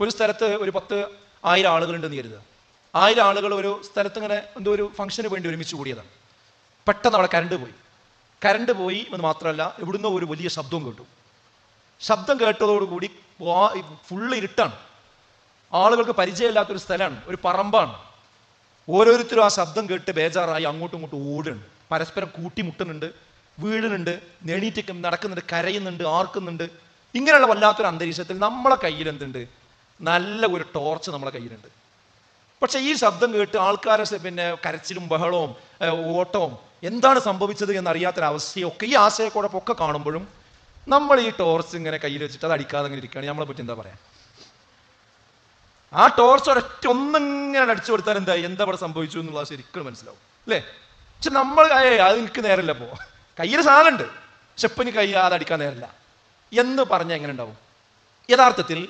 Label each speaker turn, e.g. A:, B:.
A: ഒരു സ്ഥലത്ത് ഒരു 10,000 ആളുകളുണ്ടെന്ന് കരുതുക. 1000 ആളുകൾ ഒരു സ്ഥലത്ത് ഇങ്ങനെ എന്തോ ഒരു ഫംഗ്ഷന് വേണ്ടി ഒരുമിച്ച് കൂടിയതാണ്. പെട്ടെന്ന് അവിടെ കരണ്ട് പോയി എന്ന് മാത്രമല്ല, ഇവിടുന്ന് ഒരു വലിയ ശബ്ദവും കേട്ടു. ശബ്ദം കേട്ടതോടുകൂടി ഫുള്ള് ഇരുട്ടാണ്. ആളുകൾക്ക് പരിചയമില്ലാത്തൊരു സ്ഥലമാണ്, ഒരു പറമ്പാണ്. ഓരോരുത്തരും ആ ശബ്ദം കേട്ട് ബേജാറായി അങ്ങോട്ടും ഇങ്ങോട്ടും ഓടുന്നുണ്ട്, പരസ്പരം കൂട്ടിമുട്ടുന്നുണ്ട്, വീഴുന്നുണ്ട്, നെണീറ്റ് നടക്കുന്നുണ്ട്, കരയുന്നുണ്ട്, ആർക്കുന്നുണ്ട്. ഇങ്ങനെയുള്ള വല്ലാത്തൊരു അന്തരീക്ഷത്തിൽ നമ്മളെ കയ്യിൽ എന്തുണ്ട്? നല്ല ഒരു ടോർച്ച് നമ്മളെ കയ്യിലുണ്ട്. പക്ഷെ ഈ ശബ്ദം കേട്ട് ആൾക്കാരെ കരച്ചിലും ബഹളവും ഓട്ടവും എന്താണ് സംഭവിച്ചത് എന്നറിയാത്തൊരവസ്ഥയൊക്കെ ഈ ആശയക്കുഴപ്പമൊക്കെ കാണുമ്പോഴും നമ്മൾ ഈ ടോർച്ച് ഇങ്ങനെ കയ്യിൽ വെച്ചിട്ട് അത് അടിക്കാതെ ഇങ്ങനെ ഇരിക്കുകയാണ്. നമ്മളെ പറ്റി എന്താ പറയാ? ആ ടോർച്ച് ഒന്നിങ്ങനെ അടിച്ചു കൊടുത്താൽ എന്താ ഇവിടെ സംഭവിച്ചു എന്നുള്ളത് ശരിക്കും മനസ്സിലാവും അല്ലേ? പക്ഷെ നമ്മൾ അത് എനിക്ക് നേരമില്ല, പോ കയ്യിൽ സാധനമുണ്ട്, പക്ഷെ ഇപ്പം എനിക്ക് അത് അടിക്കാൻ നേരമില്ല എന്ന് പറഞ്ഞാൽ എങ്ങനെ ഉണ്ടാവും? യഥാർത്ഥത്തിൽ